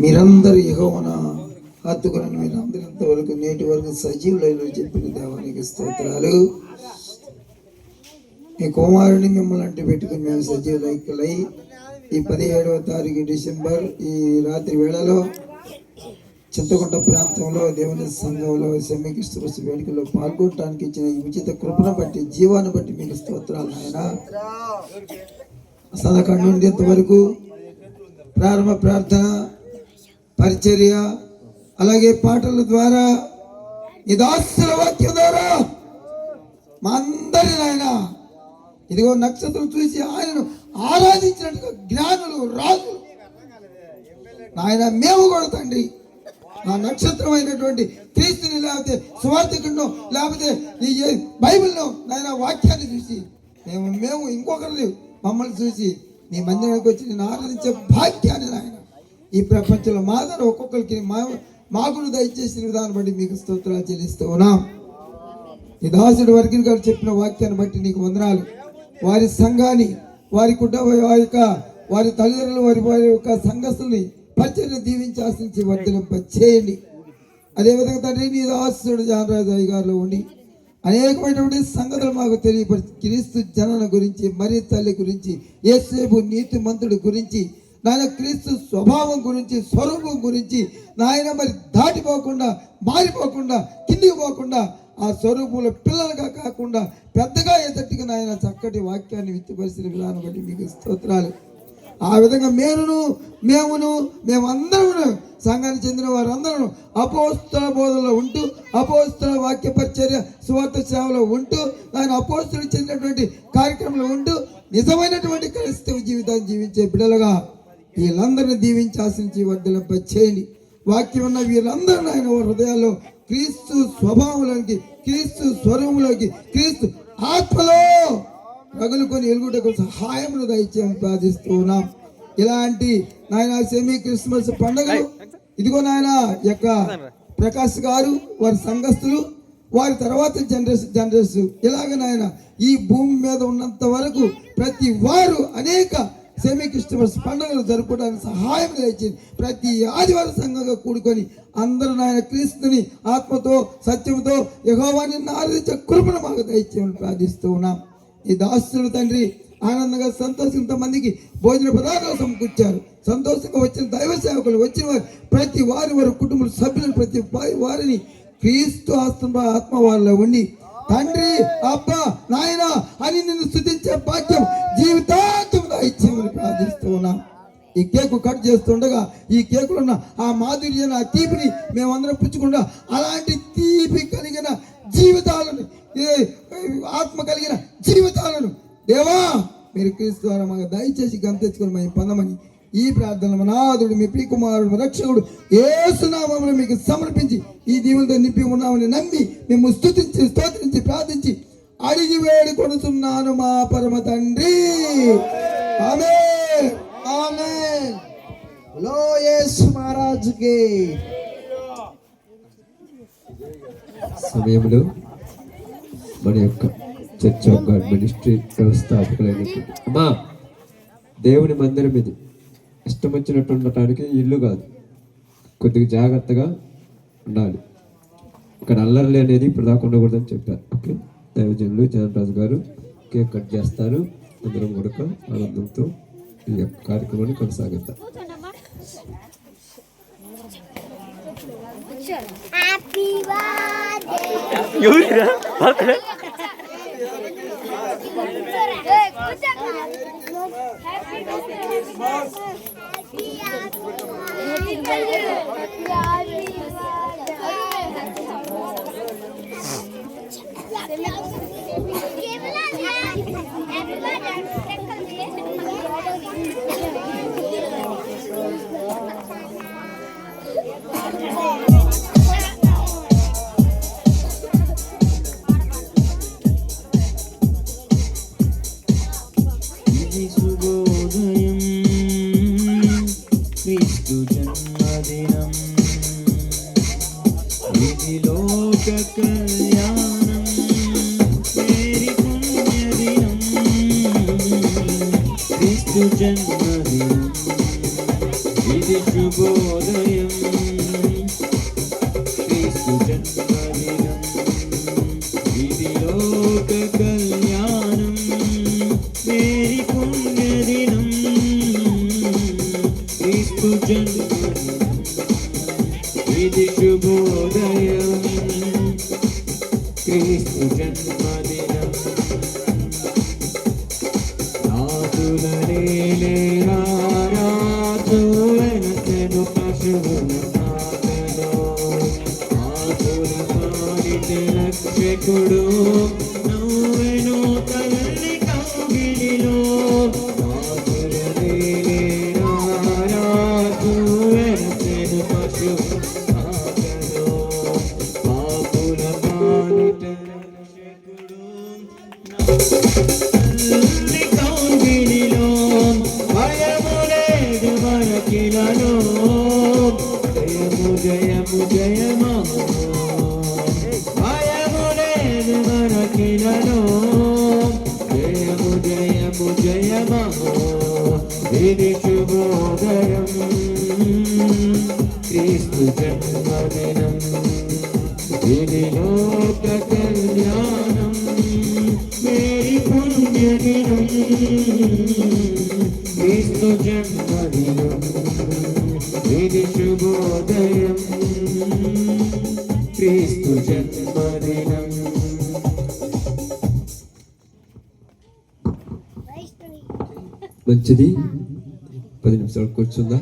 మీరందరూ యెహోవాను హత్తుకుని మీరందరూ ఇంతవరకు నేటి వరకు సజీవులైన చెప్పిన దేవానికి స్తోత్రాలు. మీ కుమారుని మిమ్మల్ని అంటి పెట్టుకుని మేము సజీవులై ఈ 17వ తారీఖు డిసెంబర్ ఈ రాత్రి వేళలో చింతకుంట ప్రాంతంలో దేవుని సంఘంలో సెమిక్రిస్మస్ వేడుకలో పాల్గొనడానికి ఇచ్చిన ఈ ఉచిత కృపను బట్టి జీవాన్ని బట్టి మీకు స్తోత్రాలు నాయన. సదకండి నుండి ఇంతవరకు ప్రారంభ ప్రార్థన, పరిచర్య, అలాగే పాటల ద్వారా ఈ దాసుల వాక్యం ద్వారా మా అందరి నాయన ఇదిగో నక్షత్రం చూసి ఆయనను ఆరాధించినట్టుగా జ్ఞానులు రాజులు నాయన మేము కూడా తండ్రి నా నక్షత్రం అయినటువంటి క్రీస్తుని లేకపోతే సువార్థికుడినో లేకపోతే ఈ బైబిల్ను నాయన వాక్యాన్ని చూసి మేము ఇంకొకరిని మమ్మల్ని చూసి నీ మందిరానికి వచ్చి నేను ఆరాధించే భాగ్యాన్ని నాయన ఈ ప్రపంచంలో మా ద్వారా ఒక్కొక్కరికి మాకును దయచేసిన విధానం బట్టి మీకు స్తోత్రాలు చెల్లిస్తూ ఉన్నాం. ఈ దాసుడు వర్గిన్ గారు చెప్పిన వాక్యాన్ని బట్టి నీకు వందనాలు. వారి సంఘాన్ని, వారి కుటుంబ వారి తల్లిదండ్రులు, వారి యొక్క సంఘస్థుల్ని పరిచర్య దీవించి ఆశించి వర్ధలింప చేయండి. అదేవిధంగా తండ్రి నీ దాసుడు జానరాజు గారిలో ఉండి అనేకమైనటువంటి సంగతులు మాకు తెలియపరిచి క్రీస్తు జనన గురించి, మరి తల్లి గురించి, యేసేపు నీతి మంతుడి గురించి, నాయన క్రీస్తు స్వభావం గురించి, స్వరూపం గురించి నాయన మరి దాటిపోకుండా, మారిపోకుండా, కిందికి పోకుండా ఆ స్వరూపంలో పిల్లలుగా కాకుండా పెద్దగా ఎదటిగా నాయన చక్కటి వాక్యాన్ని విత్తిపరిచిన విధానం బట్టి మీకు స్తోత్రాలు. ఆ విధంగా మేమందరూ సంఘానికి చెందిన వారందరూ అపోస్తల బోధనలో ఉంటూ, అపోస్తల వాక్య పరిచర్య సువార్త సేవలో ఉంటూ, ఆయన అపోస్తలు చెందినటువంటి కార్యక్రమంలో ఉంటూ నిజమైనటువంటి క్రైస్తవ జీవితాన్ని జీవించే బిడ్డలుగా వీళ్ళందరినీ దీవించి ఆశించి వర్ధలింప చేయండి. వాక్యం ఉన్న వీళ్ళందరూ ఆయన హృదయాల్లో క్రీస్తు స్వభావంలోకి, క్రీస్తు స్వరూపంలోకి, క్రీస్తు ఆత్మలో రగులుకొని ఎలుగుటకు సహాయమును దయచేయని ప్రార్థిస్తూ ఉన్నాం. ఇలాంటి నాయన సెమీ క్రిస్మస్ పండుగలు ఇదిగో నాయన యొక్క ప్రకాష్ గారు, వారి సంఘస్థులు, వారి తర్వాత జనరేషన్ ఇలాగ నాయన ఈ భూమి మీద ఉన్నంత వరకు ప్రతి వారు అనేక సెమీ క్రిస్మస్ పండుగలు జరుపుకోవడానికి సహాయం దయచేయండి. ప్రతి ఆదివారం సంఘంగా కూడుకొని అందరూ నాయన క్రీస్తుని ఆత్మతో సత్యంతో యెహోవాని ఆరాధించే కృపను మాకు దయచేయమని ప్రార్థిస్తూ ఉన్నాం. ఈ దాసులు తండ్రి ఆనందంగా సంతోషంతో మందికి భోజన పదార్థాలు సమకూర్చారు. సంతోషంగా వచ్చిన దైవ సేవకులు వచ్చిన వారు ప్రతి వారి కుటుంబ సభ్యులను ప్రతి వారిని క్రీస్తు ఆత్మ వారిలో ఉండి తండ్రి అబ్బా నాయన అని నిన్ను స్తుతించే భాగ్యం జీవితాంతం ఇచ్చేమని ప్రార్థిస్తూ ఉన్నాం. ఈ కేకు కట్ చేస్తుండగా ఈ కేకులో ఉన్న ఆ మాధుర్యాన్ని, ఆ తీపిని మేమందరం పుచ్చుకుంటా అలాంటి తీపి కలిగిన జీవితాలను, ఆత్మ కలిగిన జీవితాలను దేవా మీరు క్రీస్తు ద్వారా మాకు దయచేసి గంతెచ్చుకొని మేము పొందమని ఈ ప్రార్థన నాదుడు మీ ప్రియకుమారుడు రక్షకుడు యేసు నామములో మీకు సమర్పించి ఈ దీవులతో నింపి ఉన్నామని నమ్మి మేము స్తుతించి స్తోత్రించి ప్రార్థించి అడిగి వేడుకొనుచున్నాను మా పరమ తండ్రి. ఆమేన్ ఆమేన్. లో యేసు మహారాజుకి. సమయంలో మన యొక్క చర్చ్ ఆఫ్ గాడ్ మినిస్ట్రీ వ్యవస్థాపకులైనటువంటి అమ్మా దేవుని మందిరం ఇది ఇష్టం వచ్చినట్టు ఉండటానికి ఇల్లు కాదు, కొద్దిగా జాగ్రత్తగా ఉండాలి. ఇక్కడ అల్లర్లు అనేది ఇప్పుడు దాకా ఉండకూడదని చెప్పారు. ఓకే, దైవజనులు జానరాజు గారు కేక్ కట్ చేస్తారు. అందరం కూడా ఆనందంతో ఈ యొక్క కార్యక్రమాన్ని కొనసాగిద్దాం. క్రీస్తు జన్మదినం ఇది శుభోదయం క్రీస్తు జన్మదినం ఇది లోక కళ్యాణం మేరీ పుణ్యదినం క్రీస్తు జన్మదినం ఇది శుభోదయం క్రీస్తు జన్మదినం రాజులనేను పశువుల పాటలో ఆతుల పాలిట రక్షకుడు నవ్వెను తల్లి కౌగిలిలో రాజులనేను పశువుల పాటలో ఆతుల పాలిట రక్షకుడు తల్లి కౌగిలిలో భయము లేదు మనకిలలో జయము జయము జయము భయము లేదు మనకిలలో జయము జయము జయము ఇది శుభోదయం క్రీస్తు జన్మదినం ఇది లోక కళ్యాణం మేరీ పుణ్యదినం క్రీస్తు జన్మదినం ఇది శుభోదయం క్రీస్తు జన్మదినం. మంచిది 10 నిమిషాలు కూర్చుందా.